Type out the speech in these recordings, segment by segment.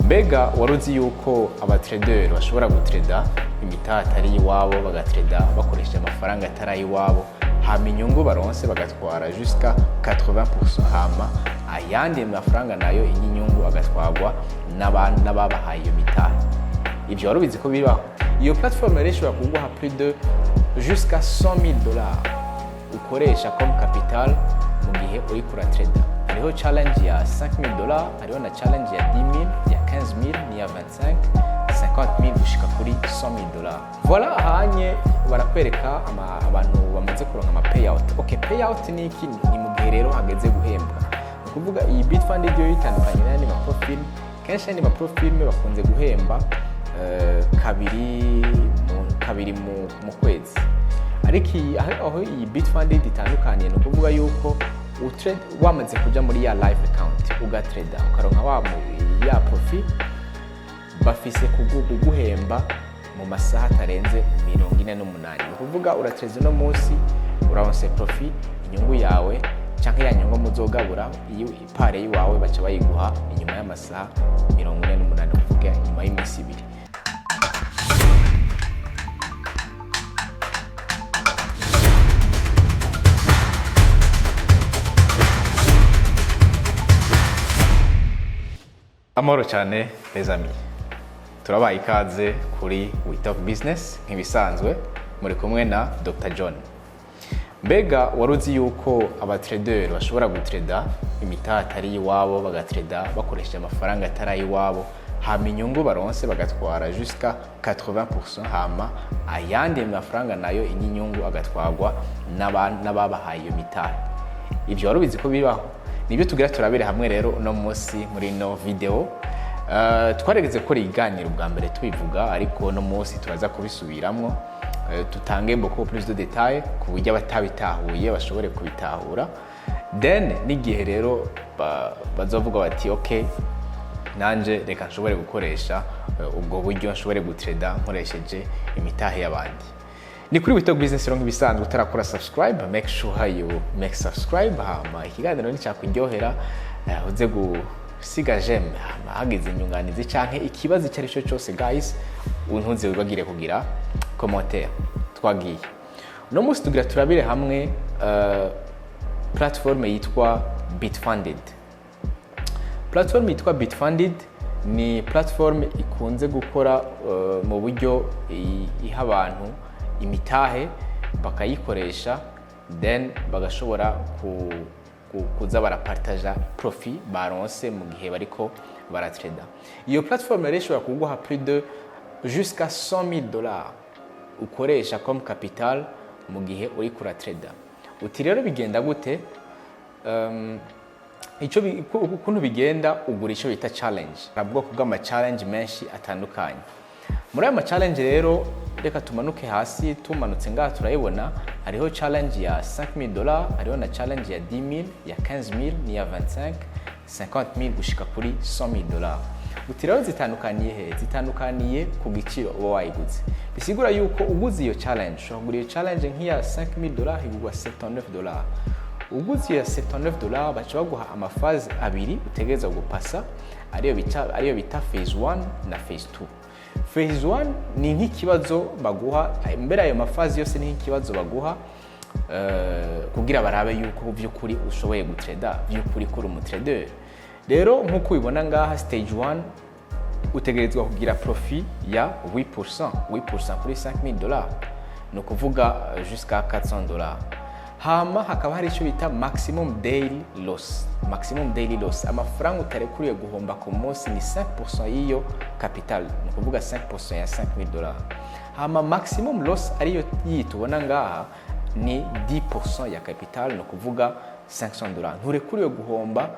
Mbega waruzi yuko abatrader bashobora gutreda imitahe atari iwabo, bagatreda bakoresheje amafaranga atari iwabo, hama inyungu baronse bagatwara jusqu'à 80%, hama ayandi mafaranga nayo inyungu agatwarwa n'ababahaye iyo mitahe. Ivyo warubizi ko biriho. Iyo platform rero ishobora kuguha plus de jusqu'à $100,000 ukoresha comme capital mu gihe uri kuratreda. Hariho challenge ya $5,000, hariho na challenge ya 10,000, ya 15,000, n'iya 25, 50,000 gushika kuri $100,000. Voilà, hanye barakwereka abantu bamaze kuronka ama payout. Okay, payout ni iki? Ni mu gihe rero hageze guhembwa. Kuvuga iyi Bitfunded yo itandukanye n'andi ma profile. Kenshi andi ma profile bakunze guhemba kabiri mu kwezi. Ariko aho iyi Bitfunded itandukanye no kuvuga yuko utrade wamaze kuja muri ya live account ugatreda ukaronka ya profit, bafise kuguhemba mu masaha atarenze 48. Kuvuga uratreze no munsi uronse profit, inyungu yawe canke ya nyungu muzogabura iyo ipare yiwawe baca bayiguha inyuma y'amasaha 48, kuvuga inyuma y'imisi 2. Amahoro cyane les amis, turabaye ikaze kuri We Talk Business nk'ibisanzwe, muri kumwe na Dr. John. Mbega waruzi yuko abatrader bashobora gutreda imitahe atari iwabo, bagatreda bakoresheje amafaranga atari iwabo, hama inyungu baronse bagatwara jusqu'à 80%, hama ayandi mafaranga nayo inyungu agatwarwa n'ababahaye iyo mitahe. Ivyo warubizi ko biriho. Nibyo tugira turabire hamwe rero uno munsi muri no video. Twaregeze ko riganira ubwa mbere tubivuga, ariko no munsi turaza kubisubiramwo, tutange beaucoup plus de détails ku buryo batabitahuye bashobore kubitahura. Then n'igihe rero bazovuga bati okay, nanje reka nshobore gukoresha ubwo buryo, nshobore gutreda nkoresheje imitahe y'abandi. Ni kuri We Talk Business rero nk'ibisanzwe, utarakora subscribe, make sure you make subscribe, hama ikiganiro ni cyakuryohera uze gusiga j'aime, hama hagize inyunganizi canke ikibazo cyari cyo cyose guys, untuze wibagire kugira commentaire. Twagiye no munsi tugira turabire hamwe platform yitwa Bitfunded. Platform yitwa Bitfunded ni platform ikunze gukora mu buryo iha abantu imitahe bakayikoresha, then bagashobora kuza barapartaja profit baronse mu gihe bariko baratreda. Iyo platform rero ishobora kuguha plus de jusqu'à $100,000 ukoresha comme capital mu gihe uri kuratreda. Uti rero bigenda gute? Ukuntu bigenda, ugura icyo bita challenge. Ubwoko bw'ama challenge menshi atandukanye. Muri aya ma challenge rero reka tumanuke hasi, tumanutse ngaha turayibona, hariho challenge ya $5,000, hariho na challenge ya 10,000, ya 15,000, n'iya 25, 50,000 gushika kuri $100,000. Uti rero zitandukaniye he? Zitandukaniye ku giciro uba wayiguze. Bisigura yuko uguze iyo challenge, ushobora iyo challenge nk'iya $5,000 igurwa $79. Uguze iyo $79 baca baguha amafaze abiri utegereza gupasa, ariyo bita phase 1 na phase 2. Phase 1 ni nk'ikibazo baguha, mbere ayo mafazi yose ni nk'ikibazo baguha kugira barabe yuko by'ukuri ushoboye gutreda, by'ukuri kuri umutrader. Rero nk'uko ubibona ngaha, stage 1 utegerezwa kugira profit ya 8% kuri $5,000, no kuvuga jusqu'à $400. Hama hakaba hari icyo bita maximum daily loss. Maximum daily loss, amafaranga utarekuriye guhomba ku munsi ni 5% y'iyo capital, no kuvuga 5% ya $5,000. Hama maximum loss ariyo yitubona ngaha ni 10% ya capital, no kuvuga $500. Nturekuriye guhomba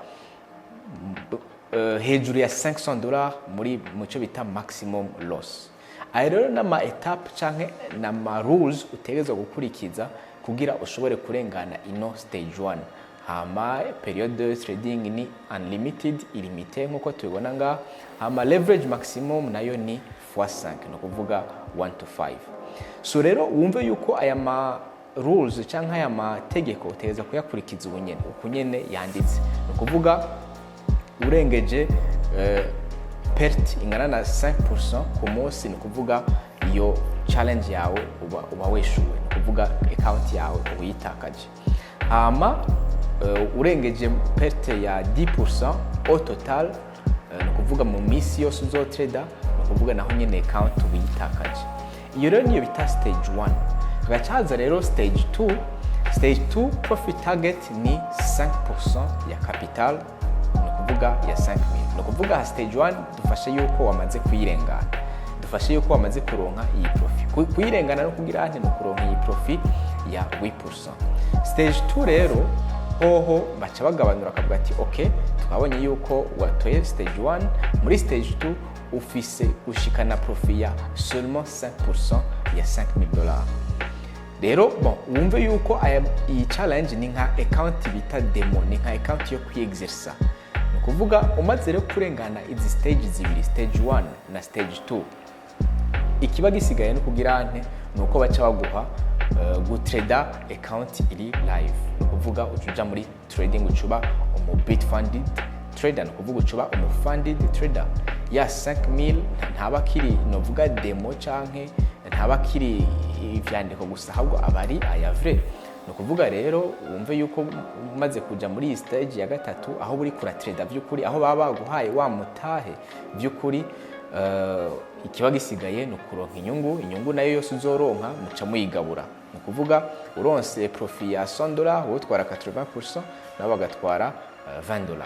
hejuru ya $500 mu cyo bita maximum loss. Ayo rero n'ama etape canke n'ama rules utegerezwa gukurikiza kugira ushobore kurengana ino stage 1. Hama period de trading ni unlimited, illimité nkuko tubibona nga. Hama leverage maximum nayo ni x5, no kuvuga 1 to 5. So rero wumve yuko aya ma rules cyangwa aya mategeko uteza kuyakurikiza ubunyene yanditse, no kuvuga urengeje perte ingana na 5% ku munsi, ni kuvuga iyo challenge yawe uba weshuwe, ni kuvuga account yawe uyitakaje. Hama urengeje perte ya 10% au total, ni kuvuga mu misi yose uzotrader, ni kuvuga naho nyene account uyitakaje. Iyo rero niyo bita stage 1. Hagacaza rero stage 2. Stage 2 profit target ni 5% ya capital, ni kuvuga ya 5,000. Ni kuvuga stage 1 dufashe yuko wamaze kuyirengana, dufashe yuko wamaze kuronka iyi profit. Kuyirengana no kugira ante no kuronka iyi profit ya 8%. Stage 2 rero hoho baca bagabanura akavuga ati okay, twabonye yuko watoye stage 1, muri stage 2 ufise ushikana profit ya seulement 5% ya $5,000. Rero bon, wumve yuko iyi challenge ni nka account bita demo, ni nka account yo kwiexersa. Ni kuvuga umaze rero kurengana izi stage zibiri, stage 1 na stage 2, ikiba gisigaye no kugira ante nuko baca baguha gutrader account iri live. Ni kuvuga ucuja muri trading, ucuba Bitfunded trader, ni kuvuga ucuba funded trader ya 5,000. ntaba kiri novuga demo canke ntaba kiri ivyandiko gusa, ahubwo abari aya vrai. Ni kuvuga rero wumve yuko umaze kuja muri stage ya gatatu, aho buri kura trader vy'ukuri, aho baba baguhaye wa mutahe vy'ukuri, ikiba gisigaye no kuronka inyungu nayo yose uzoronka muca muyigabura. Ni kuvuga uronse profit ya $100, wowe utwara 80%, nabo bagatwara $20.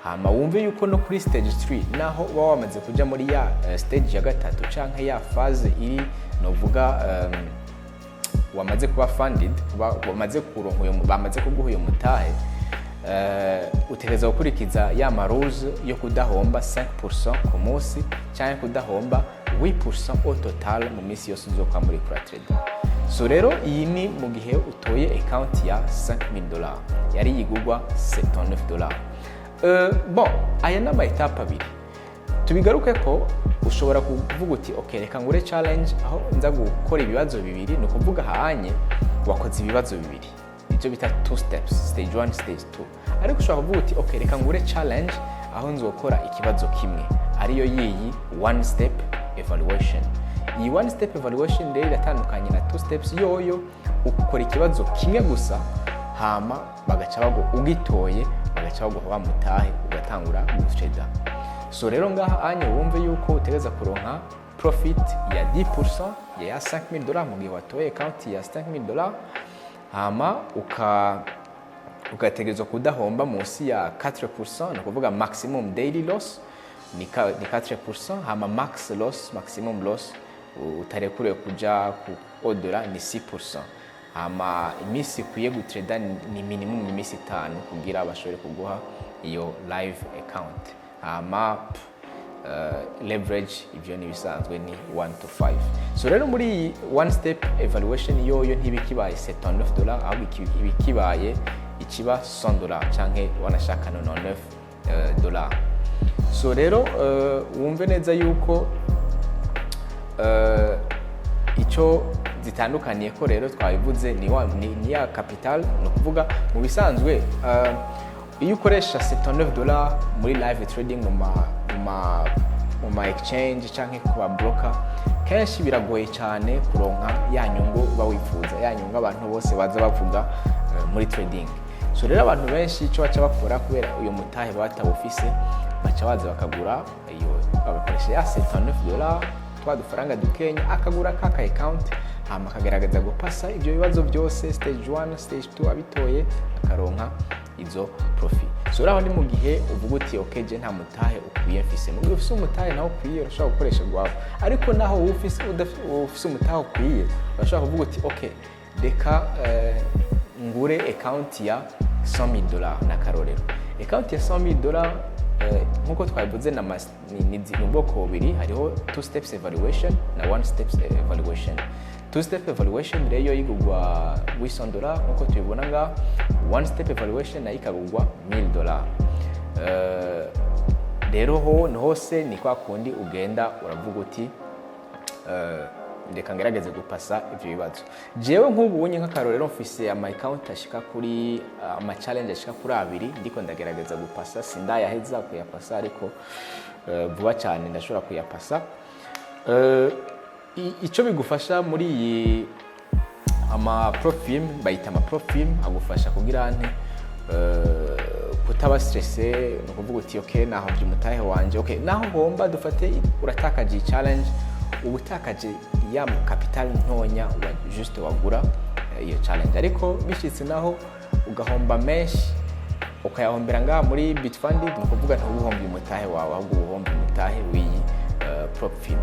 Hama wumve yuko no kuri stage 3 naho uba wamaze kuja muri ya stage ya gatatu canke ya phase iri novuga wamaze kuba funded, wamaze kuronka bamaze kuguha uyo mutahe, utegereza gukurikiza ya marules yo kudahomba 5% ku munsi canke kudahomba 8% au total mu misi yose uzoka muri kura trading. So rero iyi ni mu gihe utoye account ya $5,000 yari yigurwa $79. Bon, aya nama etape abiri tubigaruke ko ushobora kuvuga uti okay, reka ngure challenge aho nza gukora ibibazo bibiri. Ni kuvuga hanye wakoze ibibazo bibiri, icyo bita 2 steps, stage 1 stage 2. Ariko ushobora kuvuga uti okay, reka ngure challenge aho nzokora ikibazo kimwe, ariyo yiyi 1 step evaluation. Iyi 1 step evaluation rero iratandukanye na 2 steps. Yoyo ukora ikibazo kimwe gusa, hama bagaca ugitoye bagaca baguha mutahe ugatangura gutrader. So rero ngaha anye wumve yuko utegeza kuronka profit ya 10% ya $5,000 mu gihe watoye account ya $5,000, hama ugategerezwa kudahomba munsi ya 4%. Ni kuvuga maximum daily loss ni 4%, hama maximum loss utarekuriwe kuja ku odora ni 6%. Hama imisi kuye gutrada ni minimum imisi 5 kugira bashobore kuguha iyo live account. Hama leverage ivyo ni bisanzwe ni 1 to 5. So rero muri 1 step evaluation yoyo ntibikibaye $79, ahubwo ibikibaye ikiba $100 canke wanashaka $99. So rero wumve neza yuko ico zitandukaniye ko rero twabivuze ni ya capital. No kuvuga mu bisanzwe iyo ukoresha $79 muri live trading mu ma exchange canke ku ba broker, kenshi biragoye cyane kuronka ya nyungu uba wifuza, ya nyungu abantu bose baza bavuga muri trading. So rero abantu benshi ico baca bakora kubera uyo mutahe batabufise, baca baza bakagura iyo bagakoresha ya $79 twadufaranga dukenya, akagura kaka account, hama akagerageza gupasa ibyo bibazo byose stage 1 stage 2 abitoye akaronka izo profit. So raho ni mu gihe uvuga uti okay, je nta mutahe ukwiye mfise. Mu gihe ufise umutahe naho ukwiye urashobora gukoresha gwawe, ariko naho ufise umutahe ukwiye urashobora kuvuga uti okay, reka ngure account ya $100,000 na karorero. Account ya $100,000 nkuko twabivuze ni ubwoko bubiri, hariho 2 steps evaluation na 1 steps evaluation. 2 step evaluation rero yigugwa $100 nkuko tubibona nga, 1 step evaluation nayo ikagugwa $1,000. Rero hose ni kwa kundi ugenda uravuga uti ndeka ngerageze gupasa ivyo bibazo. Jewe nk'ubu unye nk'akarorero mfise ama account ashika kuri ama challenge ashika kuri 2 ndiko ndagerageza gupasa, sindayaheza kuyapasa, ariko vuba cyane ndashobora kuyapasa. Icyo bigufasha muri iyi ama profilm, bayita ama profilm, agufasha kugira ante kutaba stressé, no kuvuga uti okay naho ndi mutahe wanje, okay naho ngomba dufate uratakaje challenge, ubutakaje ya capital ntonya wa juste wagura iyo challenge, ariko bishitse naho ugahomba menshi ukayahombera ngaha muri Bitfunded, no kuvuga ntubuhombe umutahe wawe ahubwo ubuhombe umutahe w'iyi profilm.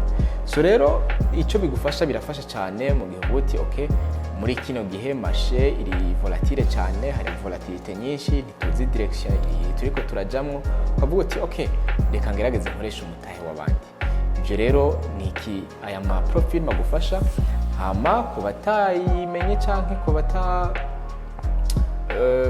So rero icyo bigufasha birafasha cyane mu gihe ubuti okay muri kino gihe marché iri volatile cyane, hari volatilité nyinshi, ntituzi direction turiko turajamwo, ukavuga uti okay reka ngerageze nkoresha umutahe w'abandi. Ibyo rero niki aya ma profil magufasha, hama kubatayimenye canke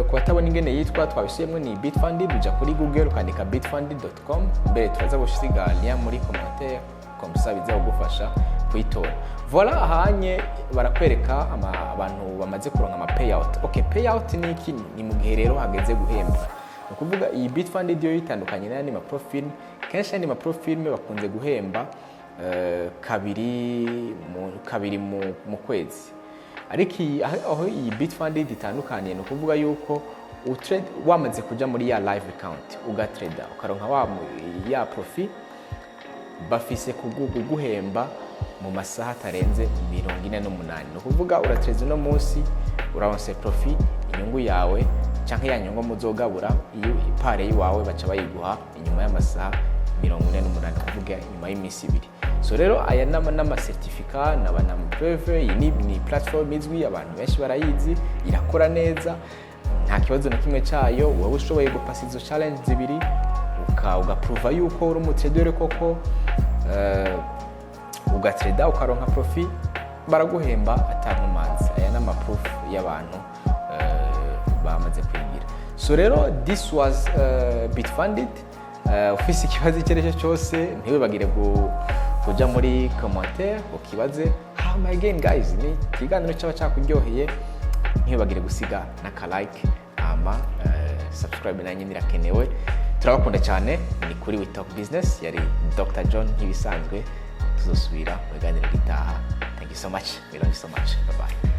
kubatabona ingene yitwa, twabishiyemwe ni Bitfunded, uja kuri Google ukandika bitfunded.com, mbere turaza gusiga lien muri commentaire comme ça biza kugufasha kuyitora. Voilà, ahanye barakwereka abantu bamaze kuronka ama payout. Okay, payout ni iki? Ni mu gihe rero hageze guhemba. Ukuvuga iyi Bitfunded yo yitandukanye n'andi ma profil, kenshi andi ma profil bakunze guhemba kabiri mu kwezi. Ariko aho iyi Bitfunded itandukanye no kuvuga yuko utrade wamaze kuja muri ya live account ugatrade ukaronka ya profit, bafise kuguhemba mu masaha atarenze 48. No kuvuga uratrade no munsi uraronse profit, inyungu yawe canke ya nyungu muzogabura iyo ipare yiwawe baca bayiguha inyuma y'amasaha 48, kuvuga inyuma y'imisi 2. So rero aya nama certificate n'abana preuve, iyi ni platform izwi abantu benshi barayizi, irakora neza, nta kibazo na kimwe cyayo. Wowe ushoboye gupasa izo challenge zibiri ugaprova yuko uri umutrader koko, ugatrada ukaronka profit, baraguhemba atankumanzi. Aya nama proof y'abantu bamaze kwigira. So rero this was Bitfunded. Ufise ikibazo icyo cyose ntibibagire kuja muri commentaire ukibaze. Hama again guys, ni kiganiro cyaba cyakuryoheye, ntibibagire gusiga na like, hama subscribe nanjye nirakenewe. Turabakunda cyane, ni kuri We Talk Business, yari Dr. John nk'ibisanzwe, tuzosubira mu biganiro gitaha. Thank you so much, we love you so much, bye bye.